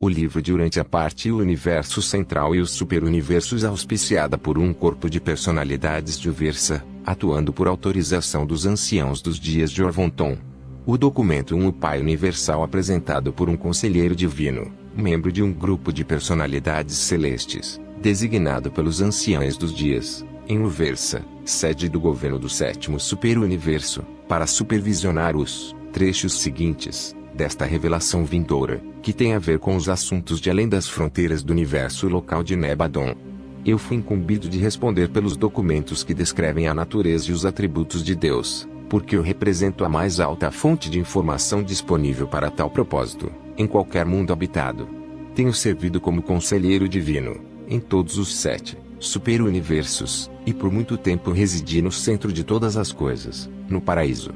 O livro durante a parte e o universo central e os superuniversos auspiciada por um corpo de personalidades diversa, atuando por autorização dos anciãos dos dias de Orvonton. O documento o Pai Universal apresentado por um conselheiro divino, membro de um grupo de personalidades celestes, designado pelos anciãos dos dias, em Uversa, sede do governo do sétimo superuniverso, para supervisionar os trechos seguintes desta revelação vindoura, que tem a ver com os assuntos de além das fronteiras do universo local de Nebadon. Eu fui incumbido de responder pelos documentos que descrevem a natureza e os atributos de Deus, porque eu represento a mais alta fonte de informação disponível para tal propósito, em qualquer mundo habitado. Tenho servido como conselheiro divino, em todos os 7 superuniversos, e por muito tempo residi no centro de todas as coisas, no paraíso.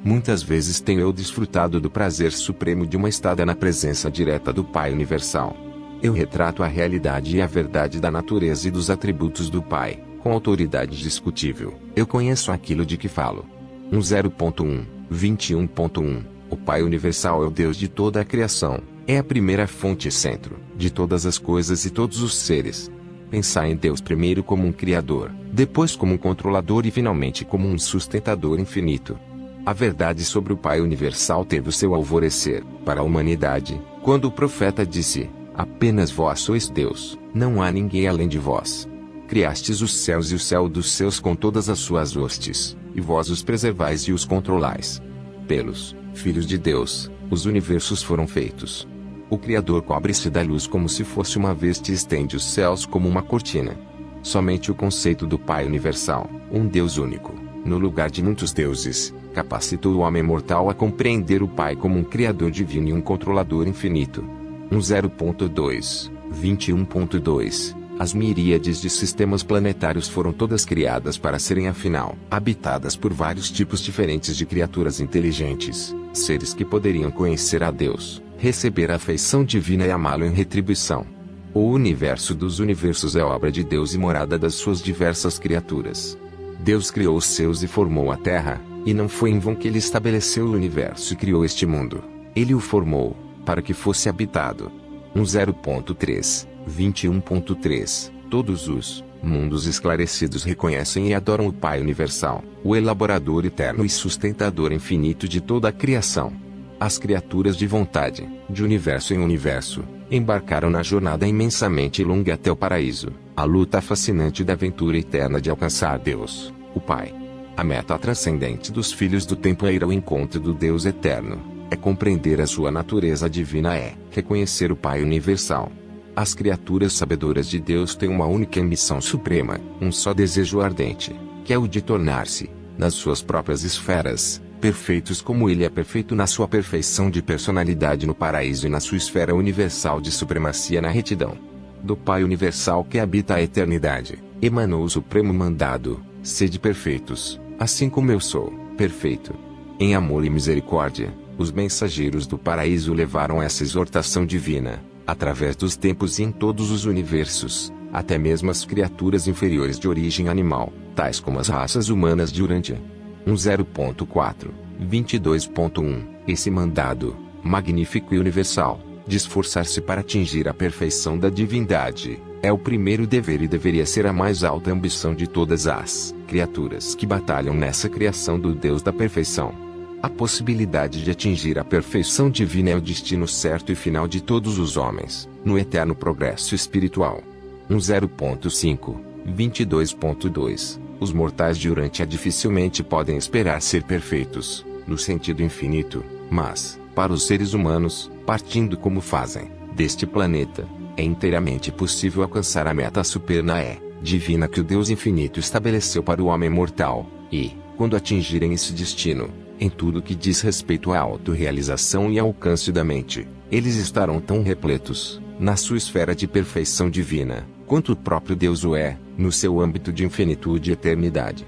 Muitas vezes tenho eu desfrutado do prazer supremo de uma estada na presença direta do Pai Universal. Eu retrato a realidade e a verdade da natureza e dos atributos do Pai, com autoridade indiscutível. Eu conheço aquilo de que falo. 10.1, 21.1 O Pai Universal é o Deus de toda a criação, é a primeira fonte e centro de todas as coisas e todos os seres. Pensar em Deus primeiro como um Criador, depois como um controlador e finalmente como um sustentador infinito. A verdade sobre o Pai Universal teve o seu alvorecer, para a humanidade, quando o profeta disse: apenas vós sois Deus, não há ninguém além de vós. Criastes os céus e o céu dos céus com todas as suas hostes, e vós os preservais e os controlais. Pelos filhos de Deus, os universos foram feitos. O Criador cobre-se da luz como se fosse uma veste e estende os céus como uma cortina. Somente o conceito do Pai Universal, um Deus único, no lugar de muitos deuses, capacitou o homem mortal a compreender o Pai como um Criador divino e um controlador infinito. 10.2, 21.2 As miríades de sistemas planetários foram todas criadas para serem afinal habitadas por vários tipos diferentes de criaturas inteligentes, seres que poderiam conhecer a Deus, receber a afeição divina e amá-lo em retribuição. O universo dos universos é obra de Deus e morada das suas diversas criaturas. Deus criou os seus e formou a Terra, e não foi em vão que ele estabeleceu o universo e criou este mundo. Ele o formou, para que fosse habitado. 10.3, 21.3 Todos os mundos esclarecidos reconhecem e adoram o Pai Universal, o elaborador eterno e sustentador infinito de toda a criação. As criaturas de vontade, de universo em universo, embarcaram na jornada imensamente longa até o paraíso, a luta fascinante da aventura eterna de alcançar Deus, o Pai. A meta transcendente dos filhos do tempo é ir ao encontro do Deus eterno, é compreender a sua natureza divina, é reconhecer o Pai Universal. As criaturas sabedoras de Deus têm uma única ambição suprema, um só desejo ardente, que é o de tornar-se, nas suas próprias esferas, perfeitos como ele é perfeito na sua perfeição de personalidade no paraíso e na sua esfera universal de supremacia na retidão. Do Pai Universal que habita a eternidade, emanou o supremo mandado: sede perfeitos, assim como eu sou perfeito. Em amor e misericórdia, os mensageiros do paraíso levaram essa exortação divina, através dos tempos e em todos os universos, até mesmo as criaturas inferiores de origem animal, tais como as raças humanas de Urântia. 10.4, 22.1 Esse mandado, magnífico e universal, de esforçar-se para atingir a perfeição da divindade, é o primeiro dever e deveria ser a mais alta ambição de todas as criaturas que batalham nessa criação do Deus da perfeição. A possibilidade de atingir a perfeição divina é o destino certo e final de todos os homens, no eterno progresso espiritual. 10.5, 22.2 Os mortais de Urântia dificilmente podem esperar ser perfeitos, no sentido infinito, mas, para os seres humanos, partindo como fazem, deste planeta, é inteiramente possível alcançar a meta superna divina que o Deus infinito estabeleceu para o homem mortal, e, quando atingirem esse destino, em tudo que diz respeito à autorrealização e ao alcance da mente, eles estarão tão repletos, na sua esfera de perfeição divina, quanto o próprio Deus o é, no seu âmbito de infinitude e eternidade.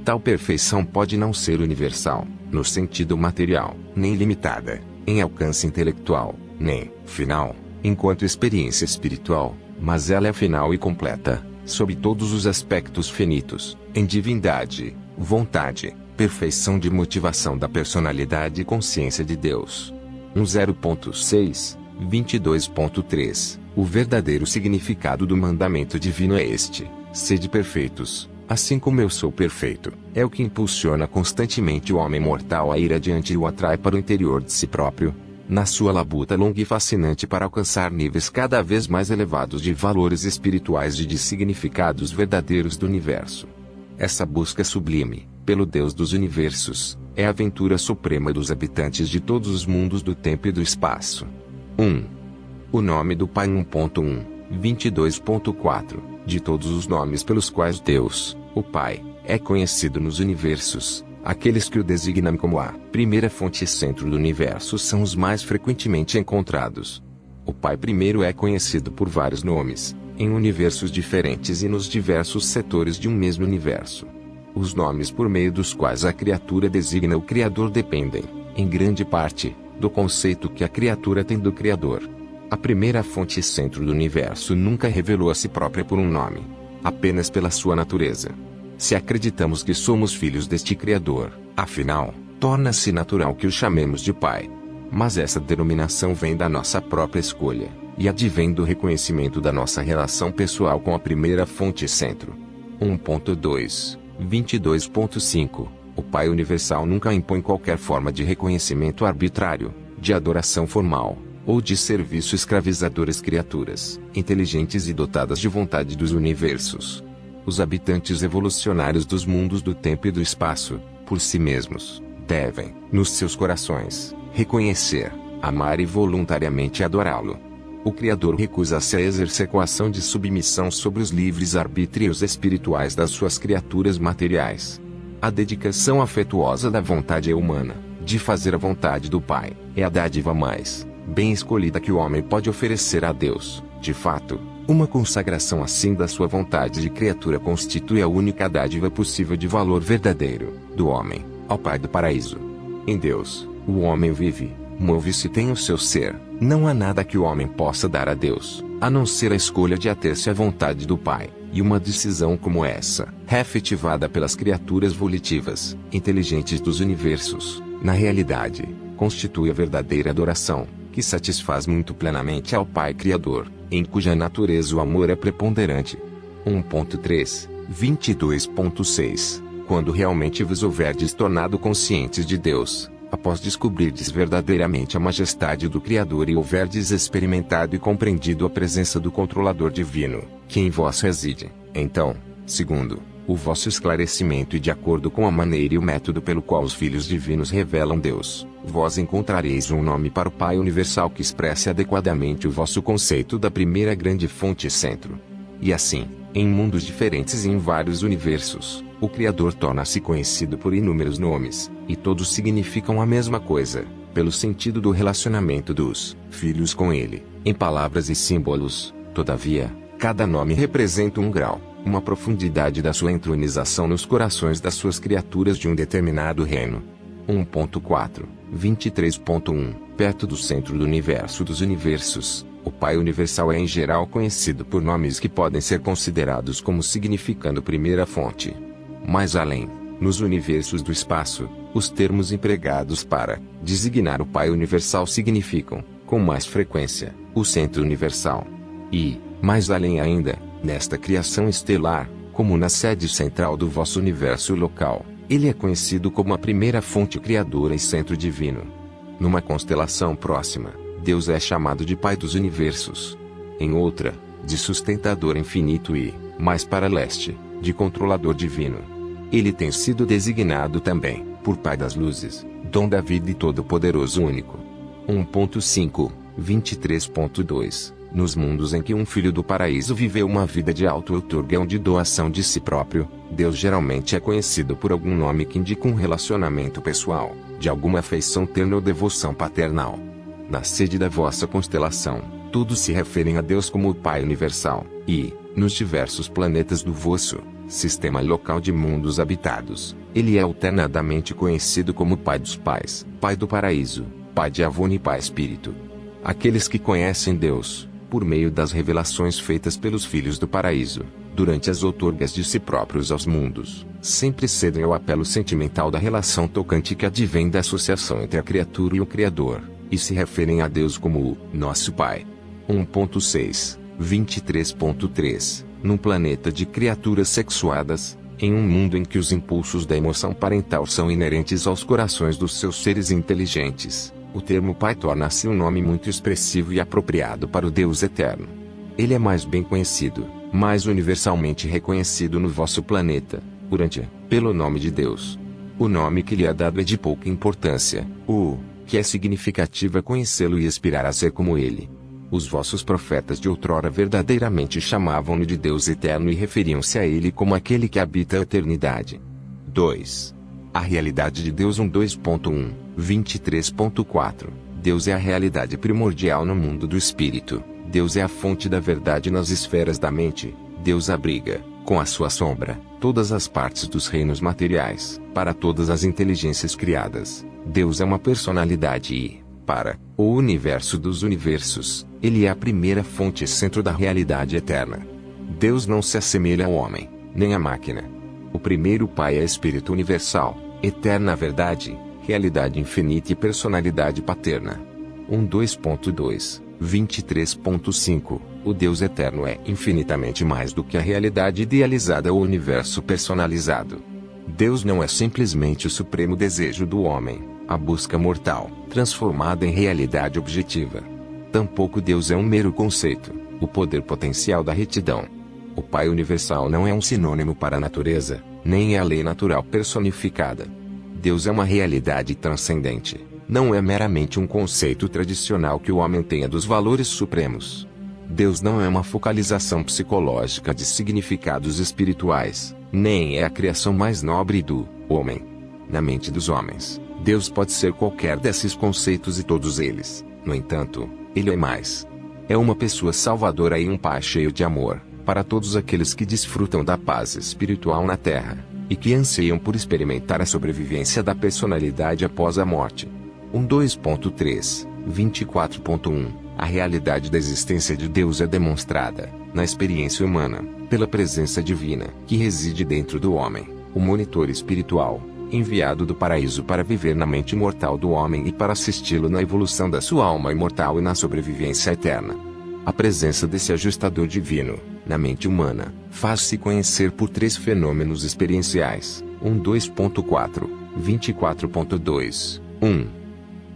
Tal perfeição pode não ser universal, no sentido material, nem limitada, em alcance intelectual, nem final, enquanto experiência espiritual, mas ela é final e completa, sob todos os aspectos finitos, em divindade, vontade, perfeição de motivação da personalidade e consciência de Deus. 10.6, 22.3 O verdadeiro significado do mandamento divino é este: sede perfeitos, assim como eu sou perfeito. É o que impulsiona constantemente o homem mortal a ir adiante e o atrai para o interior de si próprio, na sua labuta longa e fascinante para alcançar níveis cada vez mais elevados de valores espirituais e de significados verdadeiros do universo. Essa busca sublime, pelo Deus dos universos, é a aventura suprema dos habitantes de todos os mundos do tempo e do espaço. 1. O nome do Pai 1.1, 22.4 De todos os nomes pelos quais Deus, o Pai, é conhecido nos universos, aqueles que o designam como a primeira fonte e centro do universo são os mais frequentemente encontrados. O Pai primeiro é conhecido por vários nomes, em universos diferentes e nos diversos setores de um mesmo universo. Os nomes por meio dos quais a criatura designa o Criador dependem, em grande parte, do conceito que a criatura tem do Criador. A primeira fonte e centro do universo nunca revelou a si própria por um nome, apenas pela sua natureza. Se acreditamos que somos filhos deste Criador, afinal, torna-se natural que o chamemos de Pai. Mas essa denominação vem da nossa própria escolha, e advém do reconhecimento da nossa relação pessoal com a primeira fonte e centro. 1.2 22.5 O Pai Universal nunca impõe qualquer forma de reconhecimento arbitrário, de adoração formal, ou de serviço escravizador às criaturas, inteligentes e dotadas de vontade dos universos. Os habitantes evolucionários dos mundos do tempo e do espaço, por si mesmos, devem, nos seus corações, reconhecer, amar e voluntariamente adorá-lo. O Criador recusa-se a exercer coação de submissão sobre os livres arbítrios espirituais das suas criaturas materiais. A dedicação afetuosa da vontade humana, de fazer a vontade do Pai, é a dádiva mais bem escolhida que o homem pode oferecer a Deus. De fato, uma consagração assim da sua vontade de criatura constitui a única dádiva possível de valor verdadeiro, do homem, ao Pai do paraíso. Em Deus, o homem vive, move-se e tem o seu ser. Não há nada que o homem possa dar a Deus, a não ser a escolha de ater-se à vontade do Pai, e uma decisão como essa, efetivada pelas criaturas volitivas, inteligentes dos universos, na realidade, constitui a verdadeira adoração, que satisfaz muito plenamente ao Pai Criador, em cuja natureza o amor é preponderante. 1.3 22.6 Quando realmente vos houverdes tornado conscientes de Deus, após descobrirdes verdadeiramente a majestade do Criador e houverdes experimentado e compreendido a presença do Controlador Divino, que em vós reside, então, segundo o vosso esclarecimento e de acordo com a maneira e o método pelo qual os filhos divinos revelam Deus, vós encontrareis um nome para o Pai Universal que expresse adequadamente o vosso conceito da primeira grande fonte e centro. E assim, em mundos diferentes e em vários universos, o Criador torna-se conhecido por inúmeros nomes, e todos significam a mesma coisa, pelo sentido do relacionamento dos filhos com Ele, em palavras e símbolos. Todavia, cada nome representa um grau, uma profundidade da sua entronização nos corações das suas criaturas de um determinado reino. 1.4 23.1 Perto do centro do universo dos universos, o Pai Universal é em geral conhecido por nomes que podem ser considerados como significando primeira fonte. Mais além, nos universos do espaço, os termos empregados para designar o Pai Universal significam, com mais frequência, o Centro Universal. E, mais além ainda, nesta criação estelar, como na sede central do vosso universo local, ele é conhecido como a primeira fonte criadora e centro divino. Numa constelação próxima, Deus é chamado de Pai dos universos. Em outra, de sustentador infinito e, mais para leste, de controlador divino. Ele tem sido designado também, por Pai das luzes, dom da vida e todo-poderoso único. 1.5 23.2 Nos mundos em que um filho do paraíso viveu uma vida de auto-outorga ou de doação de si próprio, Deus geralmente é conhecido por algum nome que indica um relacionamento pessoal, de alguma afeição terna ou devoção paternal. Na sede da vossa constelação, todos se referem a Deus como o Pai Universal, e, nos diversos planetas do vosso sistema local de mundos habitados, ele é alternadamente conhecido como Pai dos Pais, Pai do Paraíso, Pai de Avon e Pai Espírito. Aqueles que conhecem Deus, por meio das revelações feitas pelos filhos do paraíso, durante as outorgas de si próprios aos mundos, sempre cedem ao apelo sentimental da relação tocante que advém da associação entre a criatura e o Criador. e se referem a Deus como o nosso Pai. 1.6, 23.3 Num planeta de criaturas sexuadas, em um mundo em que os impulsos da emoção parental são inerentes aos corações dos seus seres inteligentes, o termo Pai torna-se um nome muito expressivo e apropriado para o Deus eterno. Ele é mais bem conhecido, mais universalmente reconhecido no vosso planeta, pelo nome de Deus. O nome que lhe é dado é de pouca importância, o que é significativo é conhecê-lo e aspirar a ser como ele. Os vossos profetas de outrora verdadeiramente chamavam-no de Deus eterno e referiam-se a ele como aquele que habita a eternidade. 2. A realidade de Deus 2.1, 23.4 Deus é a realidade primordial no mundo do espírito. Deus é a fonte da verdade nas esferas da mente. Deus abriga, com a sua sombra, todas as partes dos reinos materiais, para todas as inteligências criadas. Deus é uma personalidade e, para o universo dos universos, ele é a primeira fonte e centro da realidade eterna. Deus não se assemelha ao homem, nem à máquina. O primeiro Pai é Espírito universal, eterna verdade, realidade infinita e personalidade paterna. 2.2, 23.5 O Deus eterno é infinitamente mais do que a realidade idealizada ou universo personalizado. Deus não é simplesmente o supremo desejo do homem, a busca mortal, transformada em realidade objetiva. Tampouco Deus é um mero conceito, o poder potencial da retidão. O Pai universal não é um sinônimo para a natureza, nem é a lei natural personificada. Deus é uma realidade transcendente, não é meramente um conceito tradicional que o homem tenha dos valores supremos. Deus não é uma focalização psicológica de significados espirituais, nem é a criação mais nobre do homem. Na mente dos homens, Deus pode ser qualquer desses conceitos e todos eles. No entanto, Ele é mais. É uma pessoa salvadora e um Pai cheio de amor, para todos aqueles que desfrutam da paz espiritual na Terra, e que anseiam por experimentar a sobrevivência da personalidade após a morte. 2.3, 24.1 A realidade da existência de Deus é demonstrada, na experiência humana, pela presença divina, que reside dentro do homem, o monitor espiritual, enviado do paraíso para viver na mente mortal do homem e para assisti-lo na evolução da sua alma imortal e na sobrevivência eterna. A presença desse ajustador divino, na mente humana, faz-se conhecer por três fenômenos experienciais. 2.4, 24.2, 1.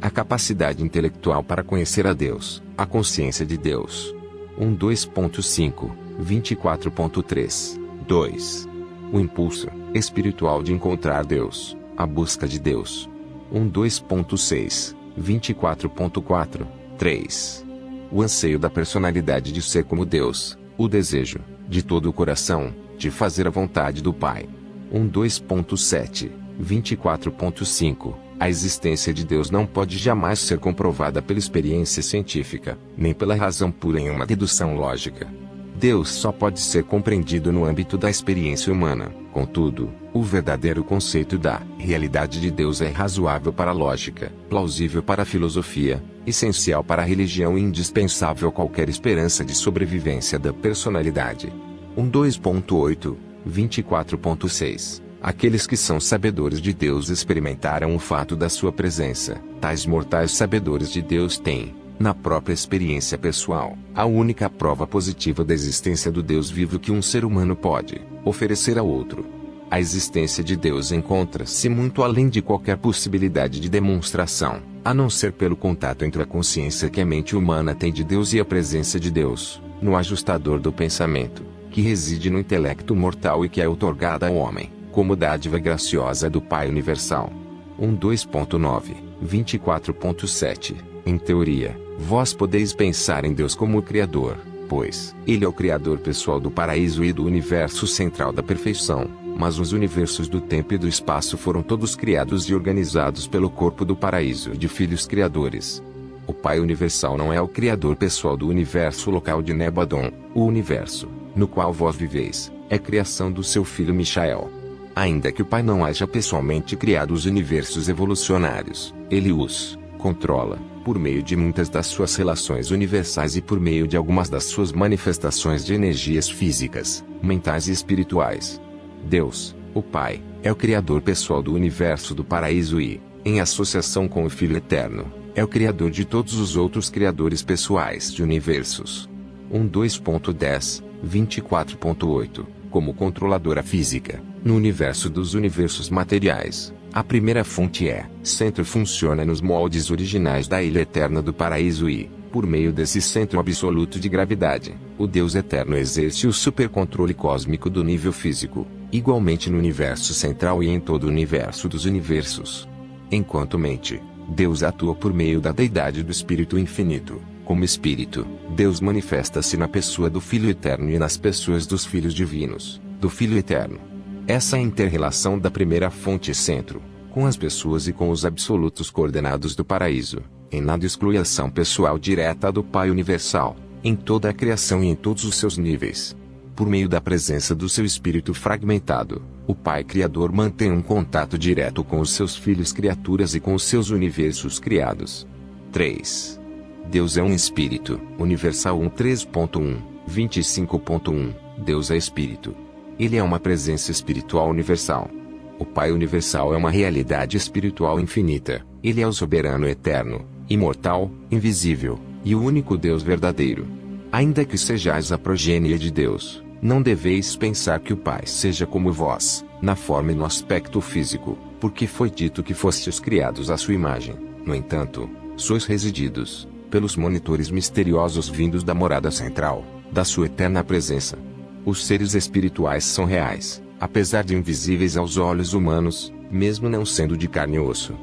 A capacidade intelectual para conhecer a Deus, a consciência de Deus. 2.5, 24.3, 2. O impulso espiritual de encontrar Deus, a busca de Deus. 2.6, 24.4, 3. O anseio da personalidade de ser como Deus, o desejo, de todo o coração, de fazer a vontade do Pai. 2.7, 24.5 A existência de Deus não pode jamais ser comprovada pela experiência científica, nem pela razão pura em uma dedução lógica. Deus só pode ser compreendido no âmbito da experiência humana. Contudo, o verdadeiro conceito da realidade de Deus é razoável para a lógica, plausível para a filosofia, essencial para a religião e indispensável a qualquer esperança de sobrevivência da personalidade. 2.8, 24.6 Aqueles que são sabedores de Deus experimentaram o fato da sua presença. Tais mortais sabedores de Deus têm, na própria experiência pessoal, a única prova positiva da existência do Deus vivo que um ser humano pode oferecer a outro. A existência de Deus encontra-se muito além de qualquer possibilidade de demonstração, a não ser pelo contato entre a consciência que a mente humana tem de Deus e a presença de Deus, no ajustador do pensamento, que reside no intelecto mortal e que é outorgada ao homem, como dádiva graciosa do Pai Universal. 2.9, 24.7 Em teoria, vós podeis pensar em Deus como o Criador, pois Ele é o Criador pessoal do paraíso e do universo central da perfeição, mas os universos do tempo e do espaço foram todos criados e organizados pelo corpo do paraíso de filhos criadores. O Pai Universal não é o Criador pessoal do universo local de Nebadon, o universo, no qual vós viveis, é criação do seu filho Michael. Ainda que o Pai não haja pessoalmente criado os universos evolucionários, Ele os controla, por meio de muitas das suas relações universais e por meio de algumas das suas manifestações de energias físicas, mentais e espirituais. Deus, o Pai, é o Criador pessoal do universo do paraíso e, em associação com o Filho Eterno, É o criador de todos os outros criadores pessoais de universos. 1.2.10, 24.8. Como controladora física, no universo dos universos materiais, a primeira fonte centro funciona nos moldes originais da ilha eterna do paraíso e, por meio desse centro absoluto de gravidade, o Deus eterno exerce o supercontrole cósmico do nível físico, igualmente no universo central e em todo o universo dos universos. Enquanto mente, Deus atua por meio da deidade do Espírito Infinito. Como Espírito, Deus manifesta-se na pessoa do Filho Eterno e nas pessoas dos Filhos Divinos, do Filho Eterno. Essa é a inter-relação da primeira fonte centro, com as pessoas e com os absolutos coordenados do paraíso, em nada exclui a ação pessoal direta do Pai Universal, em toda a criação e em todos os seus níveis. Por meio da presença do seu espírito fragmentado, o Pai Criador mantém um contato direto com os seus filhos criaturas e com os seus universos criados. 3. Deus é um espírito, universal 1.3.1, 25.1, Deus é espírito. Ele é uma presença espiritual universal. O Pai Universal é uma realidade espiritual infinita. Ele é o soberano eterno, imortal, invisível, e o único Deus verdadeiro. Ainda que sejais a progênie de Deus, não deveis pensar que o Pai seja como vós, na forma e no aspecto físico, porque foi dito que fostes criados à sua imagem. No entanto, sois resididos, pelos monitores misteriosos vindos da morada central, da sua eterna presença. Os seres espirituais são reais, apesar de invisíveis aos olhos humanos, mesmo não sendo de carne e osso.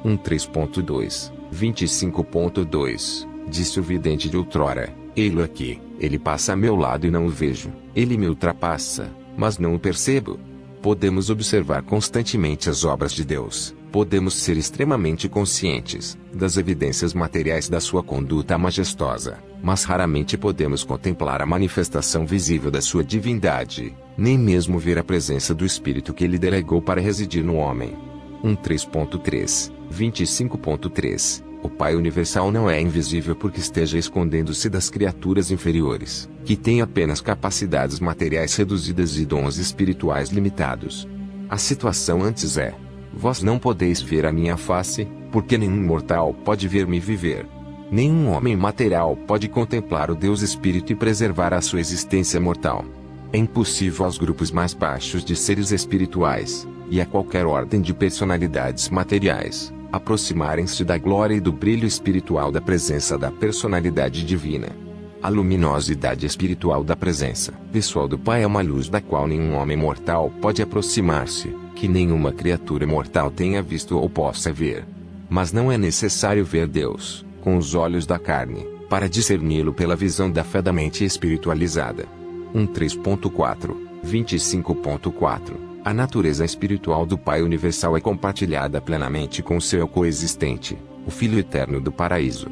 1.3.2, 25.2, disse o vidente de outrora, ei-lo aqui, ele passa a meu lado e não o vejo, ele me ultrapassa, mas não o percebo. Podemos observar constantemente as obras de Deus, podemos ser extremamente conscientes das evidências materiais da sua conduta majestosa, mas raramente podemos contemplar a manifestação visível da sua divindade, nem mesmo ver a presença do Espírito que ele delegou para residir no homem. 1.3.3, 25.3 O Pai Universal não é invisível porque esteja escondendo-se das criaturas inferiores, que têm apenas capacidades materiais reduzidas e dons espirituais limitados. A situação antes é: vós não podeis ver a minha face, porque nenhum mortal pode ver-me viver. Nenhum homem material pode contemplar o Deus Espírito e preservar a sua existência mortal. É impossível aos grupos mais baixos de seres espirituais, e a qualquer ordem de personalidades materiais, aproximarem-se da glória e do brilho espiritual da presença da personalidade divina. A luminosidade espiritual da presença pessoal do Pai é uma luz da qual nenhum homem mortal pode aproximar-se, que nenhuma criatura mortal tenha visto ou possa ver. Mas não é necessário ver Deus com os olhos da carne, para discerni-lo pela visão da fé da mente espiritualizada. 1.3.4, 25.4 A natureza espiritual do Pai Universal é compartilhada plenamente com seu coexistente, o Filho Eterno do Paraíso.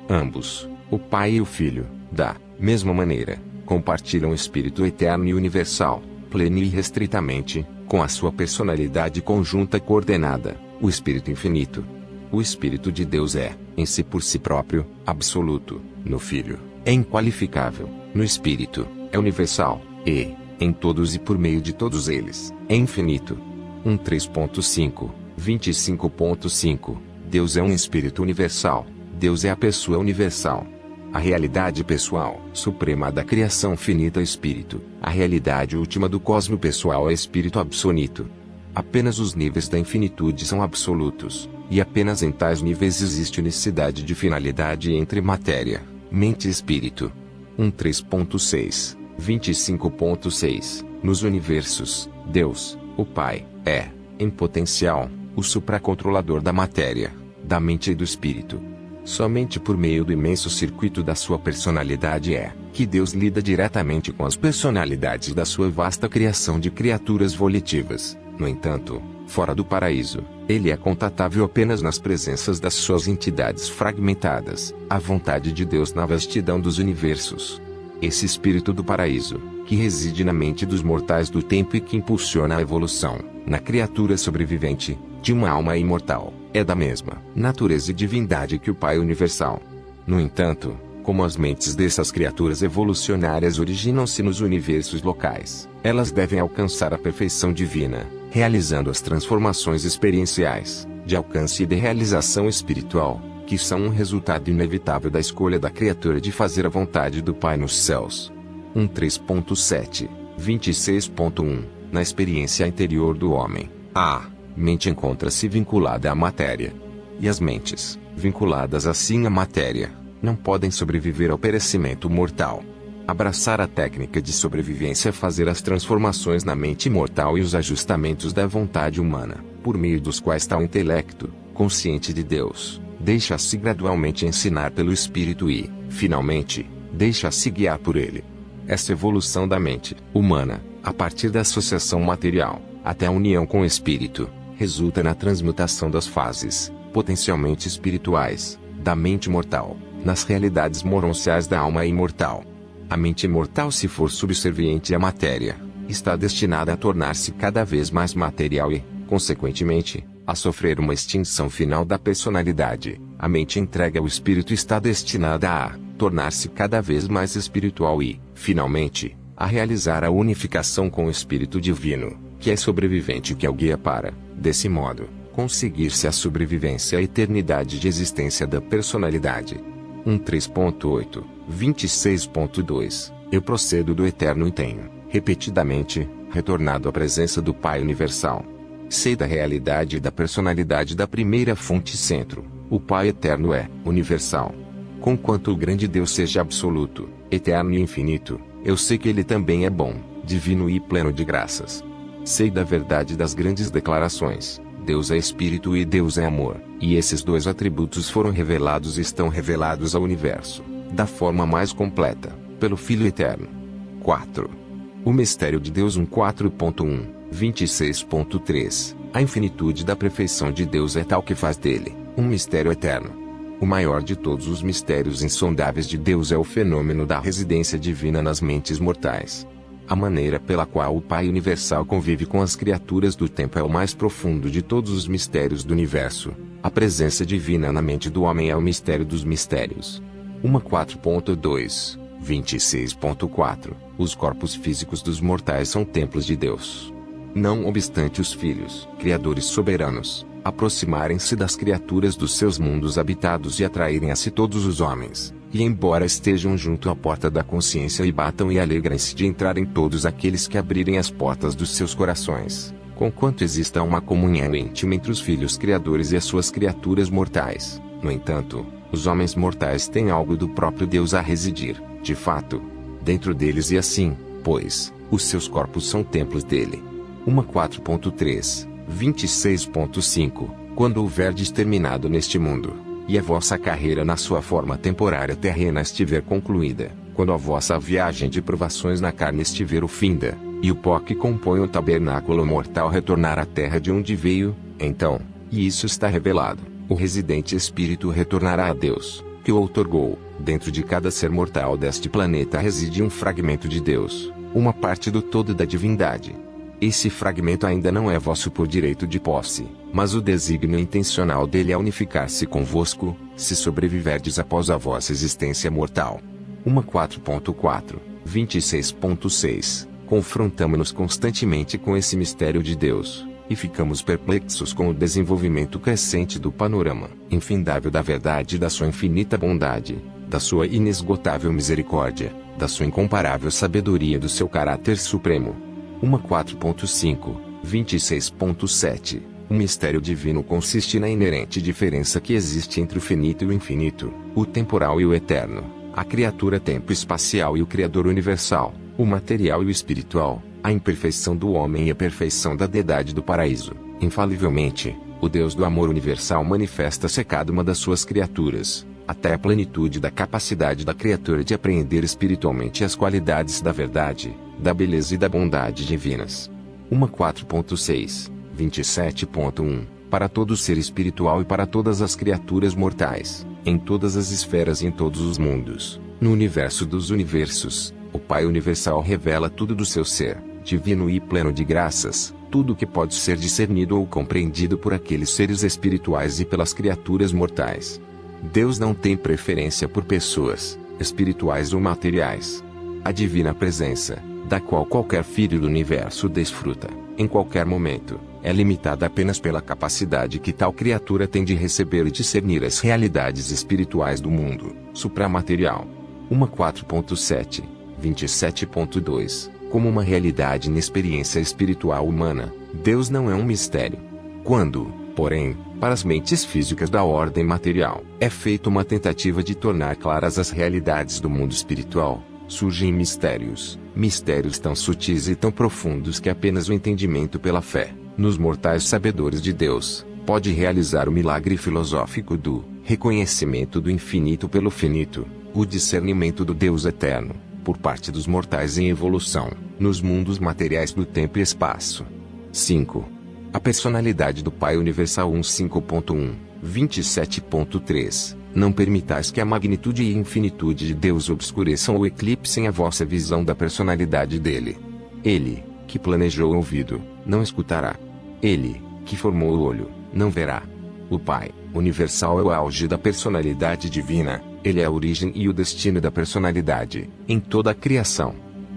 Ambos, o Pai e o Filho, da mesma maneira, compartilham o Espírito Eterno e Universal, pleno e irrestritamente, com a sua personalidade conjunta coordenada, o Espírito Infinito. O Espírito de Deus é, em si por si próprio, absoluto, no Filho, é inqualificável, no Espírito, é universal, e, em todos e por meio de todos eles, é infinito. 1.3.5, 25.5 Deus é um Espírito universal, Deus é a pessoa universal. A realidade pessoal, suprema da criação finita é Espírito, a realidade última do cosmo pessoal é Espírito absoluto. Apenas os níveis da infinitude são absolutos, e apenas em tais níveis existe unicidade de finalidade entre matéria, mente e espírito. 1.3.6, 25.6 Nos universos, Deus, o Pai, é, em potencial, o supracontrolador da matéria, da mente e do espírito. Somente por meio do imenso circuito da sua personalidade é que Deus lida diretamente com as personalidades da sua vasta criação de criaturas volitivas. No entanto, fora do paraíso, ele é contatável apenas nas presenças das suas entidades fragmentadas, a vontade de Deus na vastidão dos universos. Esse espírito do paraíso, que reside na mente dos mortais do tempo e que impulsiona a evolução, na criatura sobrevivente, de uma alma imortal, é da mesma natureza e divindade que o Pai Universal. No entanto, como as mentes dessas criaturas evolucionárias originam-se nos universos locais, elas devem alcançar a perfeição divina, realizando as transformações experienciais, de alcance e de realização espiritual, que são um resultado inevitável da escolha da criatura de fazer a vontade do Pai nos céus. 3.7, 26.1 Na experiência interior do homem, a mente encontra-se vinculada à matéria. E as mentes, vinculadas assim à matéria, não podem sobreviver ao perecimento mortal. Abraçar a técnica de sobrevivência é fazer as transformações na mente mortal e os ajustamentos da vontade humana, por meio dos quais tal intelecto, consciente de Deus, deixa-se gradualmente ensinar pelo Espírito e, finalmente, deixa-se guiar por ele. Essa evolução da mente humana, a partir da associação material, até a união com o Espírito, resulta na transmutação das fases, potencialmente espirituais, da mente mortal, nas realidades moronciais da alma imortal. A mente imortal, se for subserviente à matéria, está destinada a tornar-se cada vez mais material e, consequentemente, a sofrer uma extinção final da personalidade. A mente entregue ao espírito está destinada a tornar-se cada vez mais espiritual e, finalmente, a realizar a unificação com o Espírito Divino, que é sobrevivente e que é o guia para, desse modo, conseguir-se a sobrevivência à eternidade de existência da personalidade. 3.8, 26.2 Eu procedo do eterno e tenho, repetidamente, retornado à presença do Pai Universal. Sei da realidade e da personalidade da primeira fonte centro. O Pai eterno é universal. Conquanto o grande Deus seja absoluto, eterno e infinito, eu sei que Ele também é bom, divino e pleno de graças. Sei da verdade das grandes declarações. Deus é Espírito e Deus é Amor, e esses dois atributos foram revelados e estão revelados ao universo, da forma mais completa, pelo Filho Eterno. 4. O mistério de Deus 4.1, 26.3 A infinitude da perfeição de Deus é tal que faz dele um mistério eterno. O maior de todos os mistérios insondáveis de Deus é o fenômeno da residência divina nas mentes mortais. A maneira pela qual o Pai Universal convive com as criaturas do tempo é o mais profundo de todos os mistérios do universo. A presença divina na mente do homem é o mistério dos mistérios. 4.2, 26.4 Os corpos físicos dos mortais são templos de Deus. Não obstante os filhos, criadores soberanos, aproximarem-se das criaturas dos seus mundos habitados e atraírem a si todos os homens, e embora estejam junto à porta da consciência e batam e alegrem-se de entrarem todos aqueles que abrirem as portas dos seus corações, conquanto exista uma comunhão íntima entre os filhos criadores e as suas criaturas mortais, no entanto, os homens mortais têm algo do próprio Deus a residir, de fato, dentro deles e assim, pois, os seus corpos são templos dele. 4.3, 26.5 Quando houverdes terminado neste mundo, e a vossa carreira na sua forma temporária terrena estiver concluída, quando a vossa viagem de provações na carne estiver finda, e o pó que compõe o tabernáculo mortal retornar à terra de onde veio, então, e isso está revelado, o residente espírito retornará a Deus, que o outorgou. Dentro de cada ser mortal deste planeta reside um fragmento de Deus, uma parte do todo da divindade. Esse fragmento ainda não é vosso por direito de posse, mas o desígnio intencional dele é unificar-se convosco, se sobreviverdes após a vossa existência mortal. 4.4, 26.6 Confrontamo-nos constantemente com esse mistério de Deus, e ficamos perplexos com o desenvolvimento crescente do panorama infindável da verdade e da sua infinita bondade, da sua inesgotável misericórdia, da sua incomparável sabedoria e do seu caráter supremo. 4.5, 26.7 O mistério divino consiste na inerente diferença que existe entre o finito e o infinito, o temporal e o eterno, a criatura tempo-espacial e o Criador universal, o material e o espiritual, a imperfeição do homem e a perfeição da deidade do paraíso. Infalivelmente, o Deus do amor universal manifesta-se a cada uma das suas criaturas, até a plenitude da capacidade da criatura de apreender espiritualmente as qualidades da verdade, da beleza e da bondade divinas. 4.6, 27.1 Para todo ser espiritual e para todas as criaturas mortais, em todas as esferas e em todos os mundos, no universo dos universos, o Pai Universal revela tudo do seu ser, divino e pleno de graças, tudo que pode ser discernido ou compreendido por aqueles seres espirituais e pelas criaturas mortais. Deus não tem preferência por pessoas, espirituais ou materiais. A divina presença, da qual qualquer filho do universo desfruta, em qualquer momento, é limitada apenas pela capacidade que tal criatura tem de receber e discernir as realidades espirituais do mundo supramaterial. 4.7, 27.2. Como uma realidade na experiência espiritual humana, Deus não é um mistério. Quando, porém, para as mentes físicas da ordem material, é feita uma tentativa de tornar claras as realidades do mundo espiritual, surgem mistérios tão sutis e tão profundos que apenas o entendimento pela fé, nos mortais sabedores de Deus, pode realizar o milagre filosófico do reconhecimento do infinito pelo finito, o discernimento do Deus eterno, por parte dos mortais em evolução, nos mundos materiais do tempo e espaço. 5. A personalidade do Pai Universal 5.1, 27.3. Não permitais que a magnitude e infinitude de Deus obscureçam ou eclipsem a vossa visão da personalidade dele. Ele, que planejou o ouvido, não escutará. Ele, que formou o olho, não verá. O Pai Universal é o auge da personalidade divina, ele é a origem e o destino da personalidade, em toda a criação.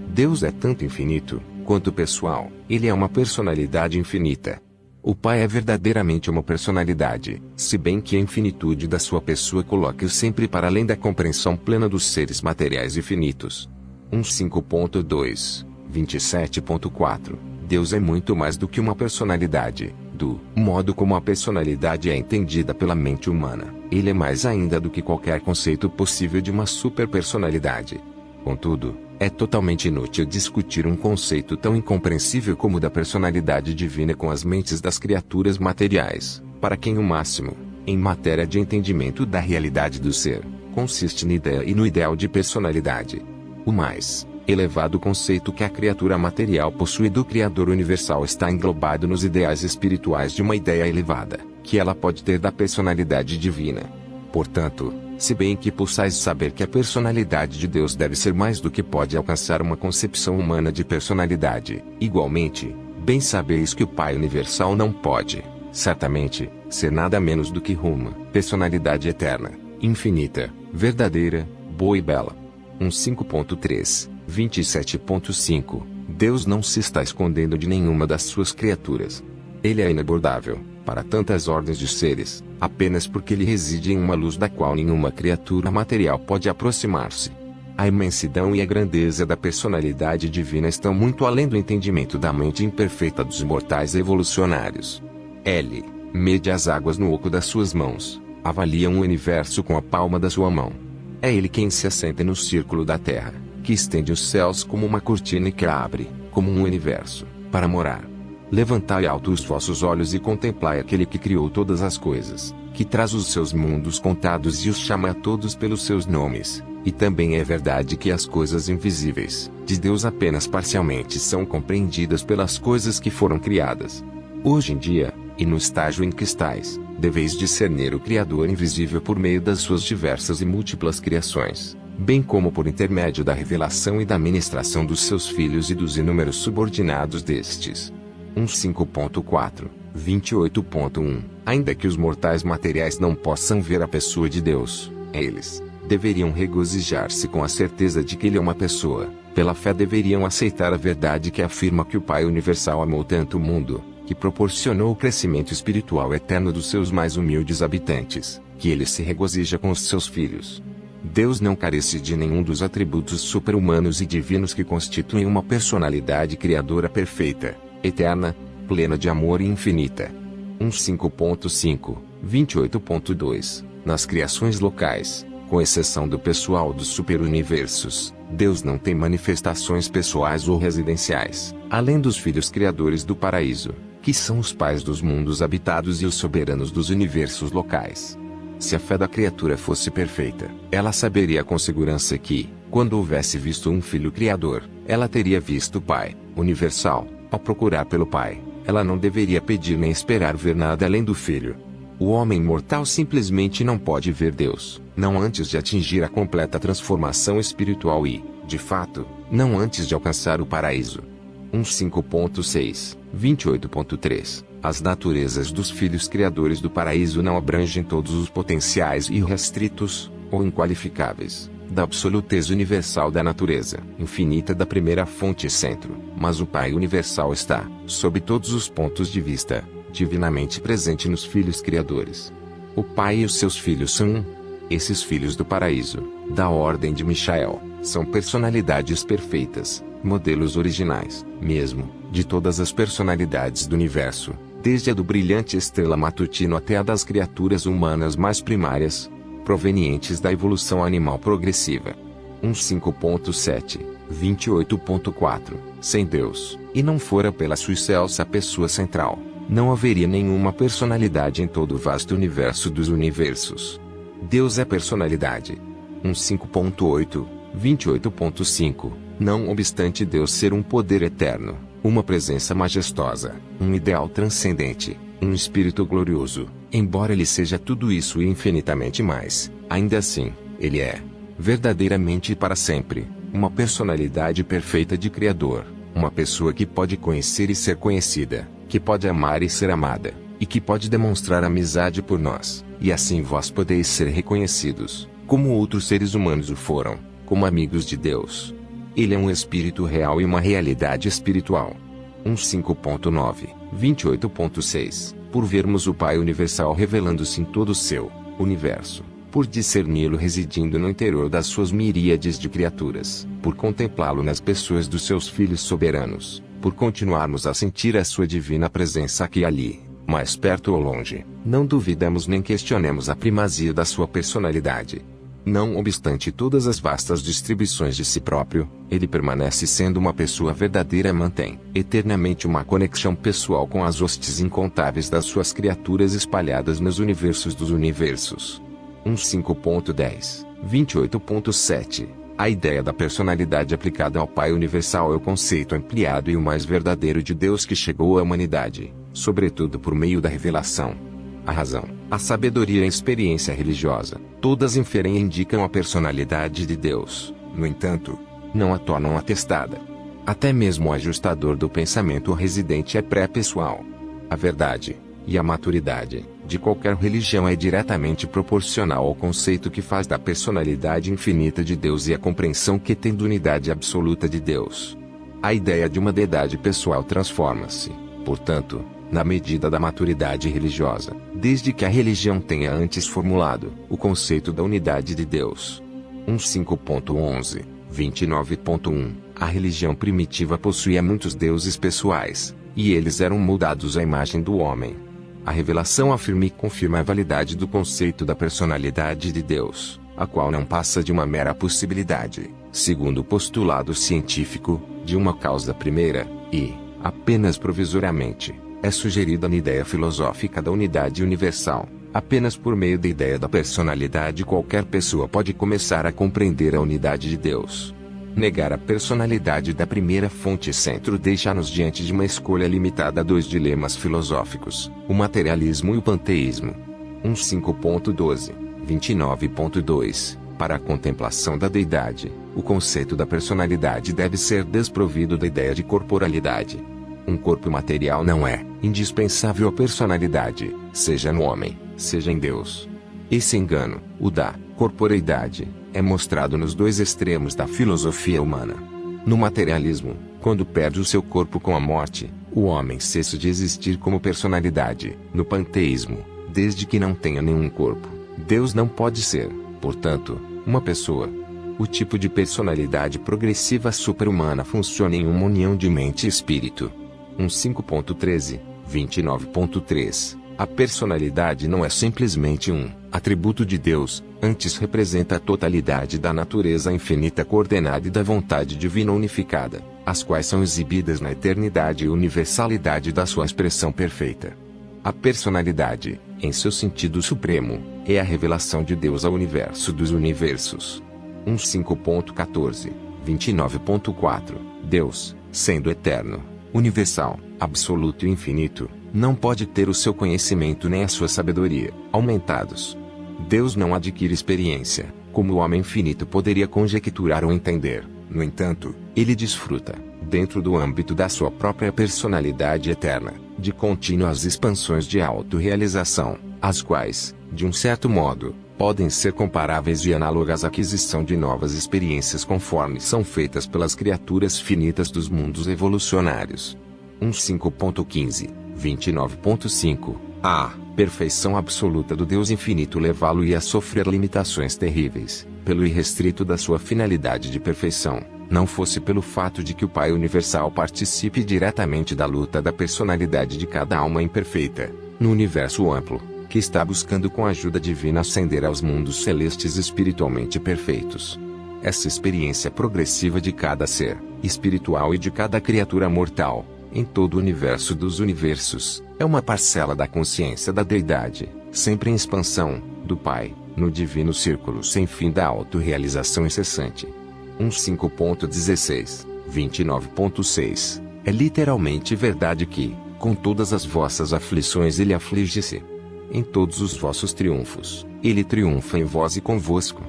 Deus é tanto infinito, quanto pessoal, ele é uma personalidade infinita. O Pai é verdadeiramente uma personalidade, se bem que a infinitude da sua pessoa coloca-o sempre para além da compreensão plena dos seres materiais e finitos. 5.2, 27.4. Deus é muito mais do que uma personalidade, do modo como a personalidade é entendida pela mente humana. Ele é mais ainda do que qualquer conceito possível de uma superpersonalidade. Contudo, é totalmente inútil discutir um conceito tão incompreensível como o da personalidade divina com as mentes das criaturas materiais, para quem o máximo, em matéria de entendimento da realidade do ser, consiste na ideia e no ideal de personalidade. O mais elevado conceito que a criatura material possui do Criador Universal está englobado nos ideais espirituais de uma ideia elevada, que ela pode ter da personalidade divina. Portanto, se bem que possais saber que a personalidade de Deus deve ser mais do que pode alcançar uma concepção humana de personalidade, igualmente, bem sabeis que o Pai Universal não pode, certamente, ser nada menos do que uma personalidade eterna, infinita, verdadeira, boa e bela. 5.3, 27.5. Deus não se está escondendo de nenhuma das suas criaturas. Ele é inabordável, para tantas ordens de seres, apenas porque ele reside em uma luz da qual nenhuma criatura material pode aproximar-se. A imensidão e a grandeza da personalidade divina estão muito além do entendimento da mente imperfeita dos mortais evolucionários. Ele mede as águas no oco das suas mãos, avalia um universo com a palma da sua mão. É ele quem se assenta no círculo da terra, que estende os céus como uma cortina e que a abre, como um universo, para morar. Levantai alto os vossos olhos e contemplai aquele que criou todas as coisas, que traz os seus mundos contados e os chama a todos pelos seus nomes. E também é verdade que as coisas invisíveis, de Deus apenas parcialmente são compreendidas pelas coisas que foram criadas. Hoje em dia, e no estágio em que estais, deveis discernir o Criador invisível por meio das suas diversas e múltiplas criações, bem como por intermédio da revelação e da ministração dos seus filhos e dos inúmeros subordinados destes. 5.4, 28.1. Ainda que os mortais materiais não possam ver a pessoa de Deus, eles deveriam regozijar-se com a certeza de que ele é uma pessoa. Pela fé deveriam aceitar a verdade que afirma que o Pai Universal amou tanto o mundo, que proporcionou o crescimento espiritual eterno dos seus mais humildes habitantes, que ele se regozija com os seus filhos. Deus não carece de nenhum dos atributos super-humanos e divinos que constituem uma personalidade criadora perfeita, eterna, plena de amor e infinita. 5.5, 28.2. Nas criações locais, com exceção do pessoal dos superuniversos, Deus não tem manifestações pessoais ou residenciais, além dos filhos criadores do paraíso, que são os pais dos mundos habitados e os soberanos dos universos locais. Se a fé da criatura fosse perfeita, ela saberia com segurança que, quando houvesse visto um filho criador, ela teria visto o Pai Universal. Ao procurar pelo Pai, ela não deveria pedir nem esperar ver nada além do Filho. O homem mortal simplesmente não pode ver Deus, não antes de atingir a completa transformação espiritual e, de fato, não antes de alcançar o paraíso. 5.6, 28.3. As naturezas dos filhos criadores do paraíso não abrangem todos os potenciais irrestritos, ou inqualificáveis, da absoluteza universal da natureza infinita da primeira fonte centro, mas o Pai universal está, sob todos os pontos de vista, divinamente presente nos filhos criadores. O Pai e os seus filhos são um. Esses filhos do paraíso, da ordem de Michael, são personalidades perfeitas, modelos originais, mesmo, de todas as personalidades do universo, desde a do brilhante estrela matutino até a das criaturas humanas mais primárias, provenientes da evolução animal progressiva. 15.7, 28.4. Sem Deus, e não fora pela sua excelsa pessoa central, não haveria nenhuma personalidade em todo o vasto universo dos universos. Deus é personalidade. 15.8, 28.5. Não obstante Deus ser um poder eterno, uma presença majestosa, um ideal transcendente, um espírito glorioso, embora ele seja tudo isso e infinitamente mais, ainda assim, ele é, verdadeiramente e para sempre, uma personalidade perfeita de Criador, uma pessoa que pode conhecer e ser conhecida, que pode amar e ser amada, e que pode demonstrar amizade por nós, e assim vós podeis ser reconhecidos, como outros seres humanos o foram, como amigos de Deus. Ele é um espírito real e uma realidade espiritual. 15.9, 28.6. Por vermos o Pai Universal revelando-se em todo o seu universo, por discerni-lo residindo no interior das suas miríades de criaturas, por contemplá-lo nas pessoas dos seus filhos soberanos, por continuarmos a sentir a sua divina presença aqui e ali, mais perto ou longe, não duvidamos nem questionemos a primazia da sua personalidade. Não obstante todas as vastas distribuições de si próprio, ele permanece sendo uma pessoa verdadeira e mantém, eternamente, uma conexão pessoal com as hostes incontáveis das suas criaturas espalhadas nos universos dos universos. 15.10, 28.7. A ideia da personalidade aplicada ao Pai Universal é o conceito ampliado e o mais verdadeiro de Deus que chegou à humanidade, sobretudo por meio da revelação. A razão, a sabedoria e a experiência religiosa, todas inferem e indicam a personalidade de Deus, no entanto, não a tornam atestada. Até mesmo o ajustador do pensamento residente é pré-pessoal. A verdade, e a maturidade, de qualquer religião é diretamente proporcional ao conceito que faz da personalidade infinita de Deus e a compreensão que tem da unidade absoluta de Deus. A ideia de uma deidade pessoal transforma-se, portanto, na medida da maturidade religiosa, desde que a religião tenha antes formulado o conceito da unidade de Deus. 15.11, 29.1. A religião primitiva possuía muitos deuses pessoais, e eles eram moldados à imagem do homem. A revelação afirma e confirma a validade do conceito da personalidade de Deus, a qual não passa de uma mera possibilidade, segundo o postulado científico, de uma causa primeira, e, apenas provisoriamente, é sugerida na ideia filosófica da unidade universal. Apenas por meio da ideia da personalidade qualquer pessoa pode começar a compreender a unidade de Deus. Negar a personalidade da primeira fonte centro deixa-nos diante de uma escolha limitada a dois dilemas filosóficos, o materialismo e o panteísmo. 15.12, 29.2. Para a contemplação da deidade, o conceito da personalidade deve ser desprovido da ideia de corporalidade. Um corpo material não é indispensável à personalidade, seja no homem, seja em Deus. Esse engano, o da corporeidade, é mostrado nos dois extremos da filosofia humana. No materialismo, quando perde o seu corpo com a morte, o homem cessa de existir como personalidade. No panteísmo, desde que não tenha nenhum corpo, Deus não pode ser, portanto, uma pessoa. O tipo de personalidade progressiva super-humana funciona em uma união de mente e espírito. 15.13, 29.3. A personalidade não é simplesmente um atributo de Deus, antes representa a totalidade da natureza infinita coordenada e da vontade divina unificada, as quais são exibidas na eternidade e universalidade da sua expressão perfeita. A personalidade, em seu sentido supremo, é a revelação de Deus ao universo dos universos. 15.14, 29.4. Deus, sendo eterno, universal, absoluto e infinito, não pode ter o seu conhecimento nem a sua sabedoria aumentados. Deus não adquire experiência, como o homem finito poderia conjecturar ou entender. No entanto, ele desfruta, dentro do âmbito da sua própria personalidade eterna, de contínuas expansões de autorrealização, as quais, de um certo modo, podem ser comparáveis e análogas à aquisição de novas experiências conforme são feitas pelas criaturas finitas dos mundos evolucionários. 15.15, 29.5 A perfeição absoluta do Deus infinito levá-lo-ia a sofrer limitações terríveis, pelo irrestrito da sua finalidade de perfeição, não fosse pelo fato de que o Pai Universal participe diretamente da luta da personalidade de cada alma imperfeita, no universo amplo, que está buscando com a ajuda divina ascender aos mundos celestes espiritualmente perfeitos. Essa experiência progressiva de cada ser espiritual e de cada criatura mortal, em todo o universo dos universos, é uma parcela da consciência da Deidade, sempre em expansão, do Pai, no divino círculo sem fim da autorrealização incessante. 15.16, 29.6 É literalmente verdade que, com todas as vossas aflições ele aflige-se. Em todos os vossos triunfos, ele triunfa em vós e convosco.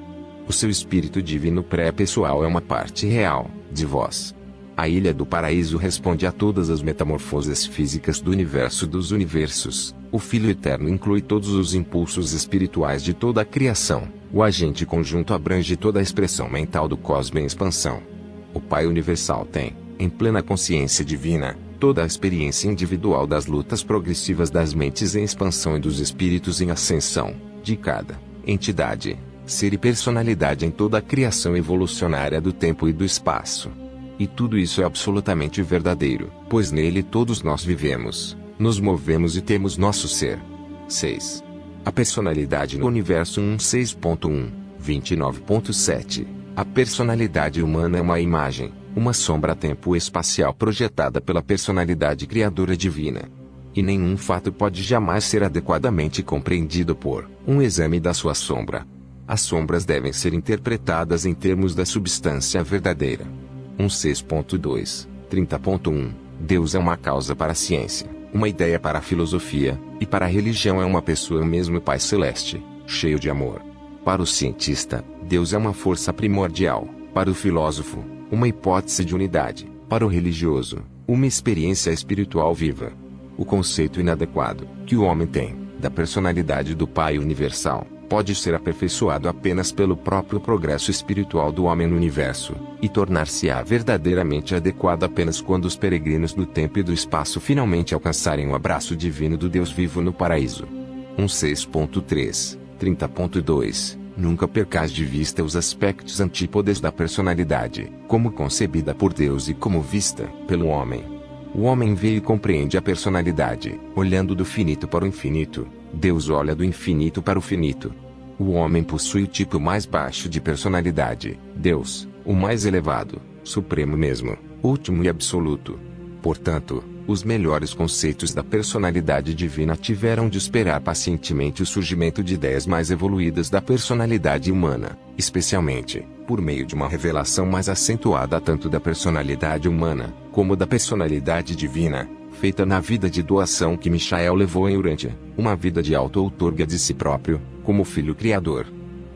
O seu espírito divino pré-pessoal é uma parte real, de vós. A Ilha do Paraíso responde a todas as metamorfoses físicas do universo dos universos. O Filho Eterno inclui todos os impulsos espirituais de toda a criação. O agente conjunto abrange toda a expressão mental do cosmos em expansão. O Pai Universal tem, em plena consciência divina, toda a experiência individual das lutas progressivas das mentes em expansão e dos espíritos em ascensão, de cada entidade, ser e personalidade em toda a criação evolucionária do tempo e do espaço. E tudo isso é absolutamente verdadeiro, pois nele todos nós vivemos, nos movemos e temos nosso ser. 6. A personalidade no universo 16.1, 29.7 A personalidade humana é uma imagem, uma sombra tempo-espacial projetada pela personalidade criadora divina. E nenhum fato pode jamais ser adequadamente compreendido por um exame da sua sombra. As sombras devem ser interpretadas em termos da substância verdadeira. 16.2, 30.1 Deus é uma causa para a ciência, uma ideia para a filosofia, e para a religião é uma pessoa mesmo Pai Celeste, cheio de amor. Para o cientista, Deus é uma força primordial, para o filósofo, uma hipótese de unidade, para o religioso, uma experiência espiritual viva. O conceito inadequado, que o homem tem, da personalidade do Pai Universal, pode ser aperfeiçoado apenas pelo próprio progresso espiritual do homem no universo, e tornar-se-á verdadeiramente adequado apenas quando os peregrinos do tempo e do espaço finalmente alcançarem o abraço divino do Deus vivo no paraíso. 16.3, 30.2 Nunca percais de vista os aspectos antípodes da personalidade, como concebida por Deus e como vista pelo homem. O homem vê e compreende a personalidade, olhando do finito para o infinito. Deus olha do infinito para o finito. O homem possui o tipo mais baixo de personalidade, Deus, o mais elevado, supremo mesmo, último e absoluto. Portanto, os melhores conceitos da personalidade divina tiveram de esperar pacientemente o surgimento de ideias mais evoluídas da personalidade humana, especialmente, por meio de uma revelação mais acentuada tanto da personalidade humana, como da personalidade divina, feita na vida de doação que Michael levou em Urântia, uma vida de auto-outorga de si próprio, como Filho Criador.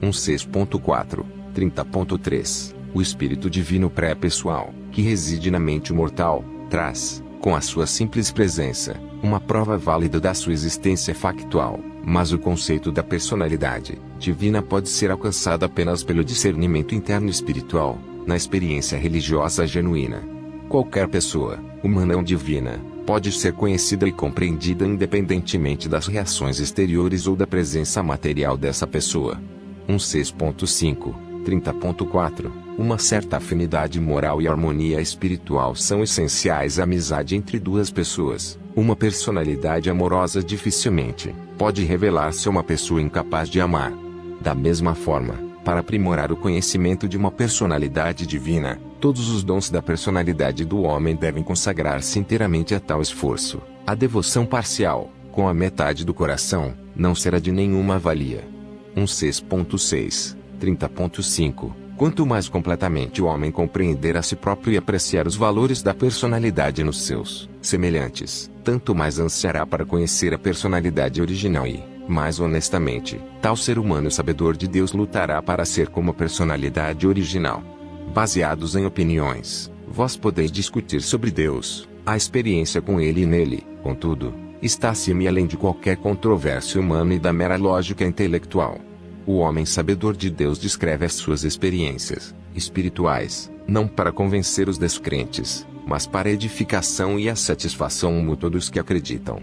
16.4, 30.3 O Espírito Divino pré-pessoal, que reside na mente mortal, traz, com a sua simples presença, uma prova válida da sua existência factual, mas o conceito da personalidade divina pode ser alcançado apenas pelo discernimento interno espiritual, na experiência religiosa genuína. Qualquer pessoa, humana ou divina, pode ser conhecida e compreendida independentemente das reações exteriores ou da presença material dessa pessoa. 16.5, 30.4 Uma certa afinidade moral e harmonia espiritual são essenciais à amizade entre duas pessoas. Uma personalidade amorosa dificilmente pode revelar-se uma pessoa incapaz de amar. Da mesma forma, para aprimorar o conhecimento de uma personalidade divina, todos os dons da personalidade do homem devem consagrar-se inteiramente a tal esforço. A devoção parcial, com a metade do coração, não será de nenhuma valia. 16.6, 30.5 Quanto mais completamente o homem compreender a si próprio e apreciar os valores da personalidade nos seus semelhantes, tanto mais ansiará para conhecer a personalidade original e, mais honestamente, tal ser humano sabedor de Deus lutará para ser como a personalidade original. Baseados em opiniões, vós podeis discutir sobre Deus, a experiência com Ele e nele, contudo, está acima e além de qualquer controvérsia humana e da mera lógica intelectual. O homem sabedor de Deus descreve as suas experiências espirituais, não para convencer os descrentes, mas para a edificação e a satisfação mútua dos que acreditam.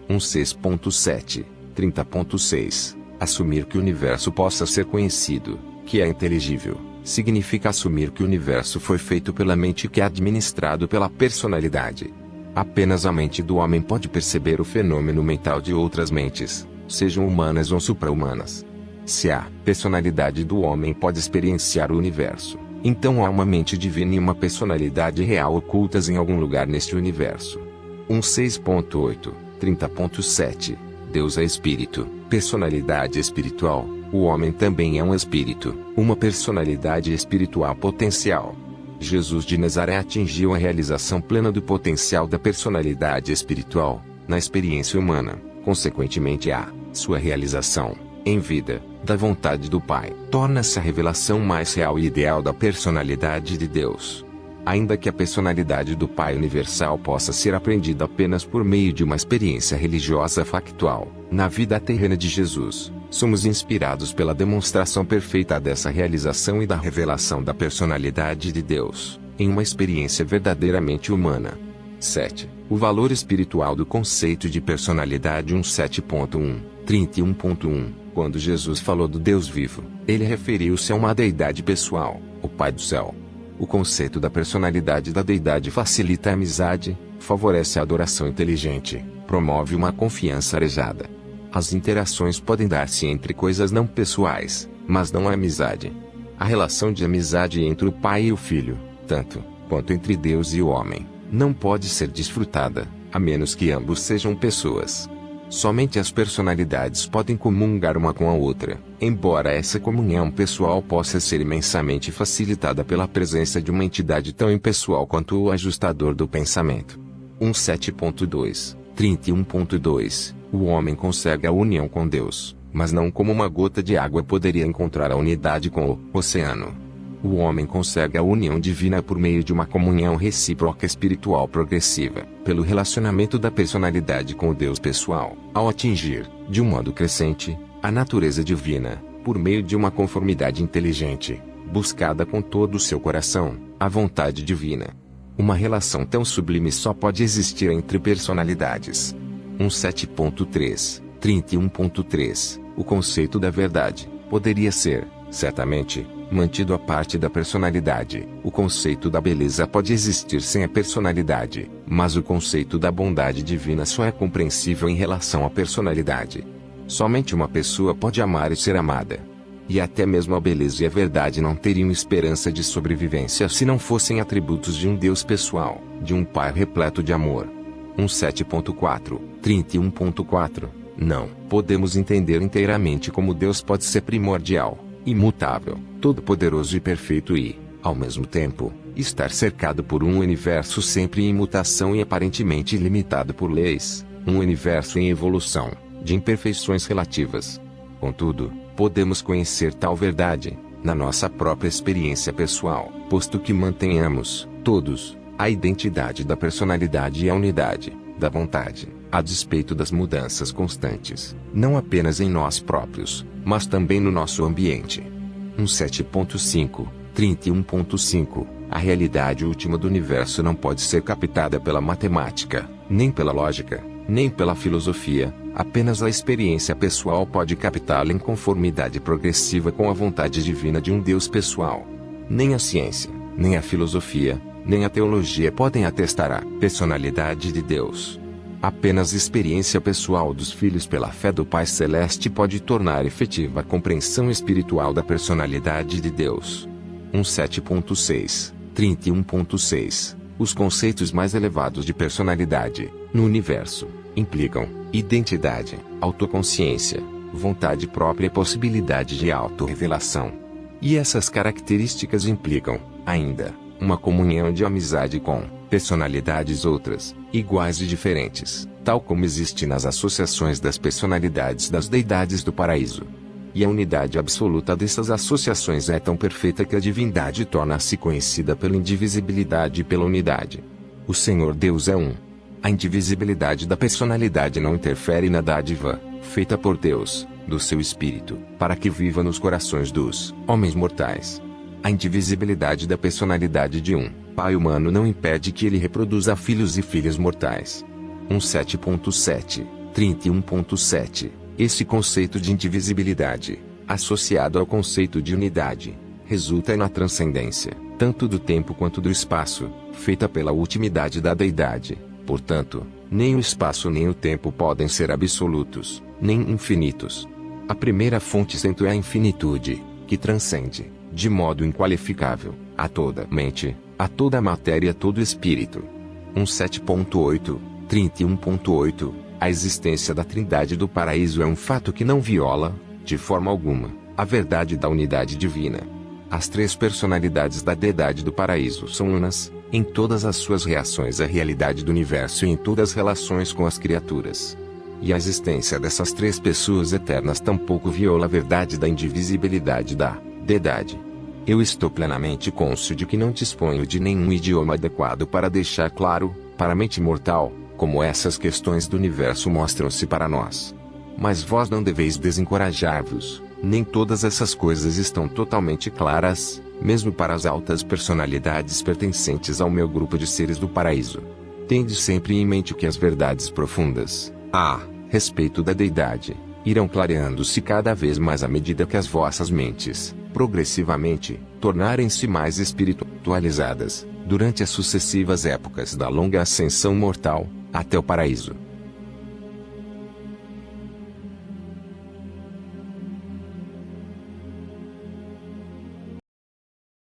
6.7, 30.6 Assumir que o universo possa ser conhecido, que é inteligível, significa assumir que o universo foi feito pela mente que é administrado pela personalidade. Apenas a mente do homem pode perceber o fenômeno mental de outras mentes, sejam humanas ou supra-humanas. Se a personalidade do homem pode experienciar o universo, então há uma mente divina e uma personalidade real ocultas em algum lugar neste universo. 6.8, 30.7 Deus é espírito, personalidade espiritual. O homem também é um espírito, uma personalidade espiritual potencial. Jesus de Nazaré atingiu a realização plena do potencial da personalidade espiritual, na experiência humana, consequentemente a sua realização, em vida, da vontade do Pai, torna-se a revelação mais real e ideal da personalidade de Deus. Ainda que a personalidade do Pai Universal possa ser aprendida apenas por meio de uma experiência religiosa factual, na vida terrena de Jesus, somos inspirados pela demonstração perfeita dessa realização e da revelação da personalidade de Deus, em uma experiência verdadeiramente humana. 7. O valor espiritual do conceito de personalidade. 7.1, 31.1 Quando Jesus falou do Deus vivo, ele referiu-se a uma deidade pessoal, o Pai do céu. O conceito da personalidade da deidade facilita a amizade, favorece a adoração inteligente, promove uma confiança arejada. As interações podem dar-se entre coisas não pessoais, mas não a amizade. A relação de amizade entre o pai e o filho, tanto quanto entre Deus e o homem, não pode ser desfrutada, a menos que ambos sejam pessoas. Somente as personalidades podem comungar uma com a outra, embora essa comunhão pessoal possa ser imensamente facilitada pela presença de uma entidade tão impessoal quanto o ajustador do pensamento. 7.2, 31.2 O homem consegue a união com Deus, mas não como uma gota de água poderia encontrar a unidade com o oceano. O homem consegue a união divina por meio de uma comunhão recíproca espiritual progressiva, pelo relacionamento da personalidade com o Deus pessoal, ao atingir, de um modo crescente, a natureza divina, por meio de uma conformidade inteligente, buscada com todo o seu coração, à vontade divina. Uma relação tão sublime só pode existir entre personalidades. 7.3, 31.3 O conceito da verdade poderia ser, certamente, mantido à parte da personalidade. O conceito da beleza pode existir sem a personalidade, mas o conceito da bondade divina só é compreensível em relação à personalidade. Somente uma pessoa pode amar e ser amada. E até mesmo a beleza e a verdade não teriam esperança de sobrevivência se não fossem atributos de um Deus pessoal, de um Pai repleto de amor. 7.4, 31.4 Não podemos entender inteiramente como Deus pode ser primordial, imutável, todo-poderoso e perfeito e, ao mesmo tempo, estar cercado por um universo sempre em mutação e aparentemente ilimitado por leis, um universo em evolução, de imperfeições relativas. Contudo, podemos conhecer tal verdade, na nossa própria experiência pessoal, posto que mantenhamos, todos, a identidade da personalidade e a unidade, da vontade, a despeito das mudanças constantes, não apenas em nós próprios, mas também no nosso ambiente. 7.5, 31.5 A realidade última do universo não pode ser captada pela matemática, nem pela lógica, nem pela filosofia, apenas a experiência pessoal pode captá-la em conformidade progressiva com a vontade divina de um Deus pessoal. Nem a ciência, nem a filosofia, nem a teologia podem atestar a personalidade de Deus. Apenas a experiência pessoal dos filhos pela fé do Pai Celeste pode tornar efetiva a compreensão espiritual da personalidade de Deus. 7.6, 31.6 Os conceitos mais elevados de personalidade, no universo, implicam identidade, autoconsciência, vontade própria e possibilidade de autorrevelação. E essas características implicam, ainda, uma comunhão de amizade com personalidades outras, iguais e diferentes, tal como existe nas associações das personalidades das deidades do paraíso. E a unidade absoluta dessas associações é tão perfeita que a divindade torna-se conhecida pela indivisibilidade e pela unidade. O Senhor Deus é um. A indivisibilidade da personalidade não interfere na dádiva, feita por Deus, do seu espírito, para que viva nos corações dos homens mortais. A indivisibilidade da personalidade de um pai humano não impede que ele reproduza filhos e filhas mortais. 17.7, 31.7. Esse conceito de indivisibilidade, associado ao conceito de unidade, resulta na transcendência, tanto do tempo quanto do espaço, feita pela ultimidade da deidade. Portanto, nem o espaço nem o tempo podem ser absolutos, nem infinitos. A primeira fonte santo é a infinitude, que transcende, de modo inqualificável, a toda mente, a toda matéria e a todo espírito. 17.8, 31.8. A existência da Trindade do Paraíso é um fato que não viola, de forma alguma, a verdade da unidade divina. As três personalidades da Deidade do Paraíso são unas, em todas as suas reações à realidade do universo e em todas as relações com as criaturas. E a existência dessas três pessoas eternas tampouco viola a verdade da indivisibilidade da Deidade. Eu estou plenamente cônscio de que não disponho de nenhum idioma adequado para deixar claro, para a mente mortal, como essas questões do universo mostram-se para nós. Mas vós não deveis desencorajar-vos, nem todas essas coisas estão totalmente claras, mesmo para as altas personalidades pertencentes ao meu grupo de seres do paraíso. Tende sempre em mente que as verdades profundas, a respeito da Deidade, irão clareando-se cada vez mais à medida que as vossas mentes, progressivamente, tornarem-se mais espiritualizadas, durante as sucessivas épocas da longa ascensão mortal, até o paraíso.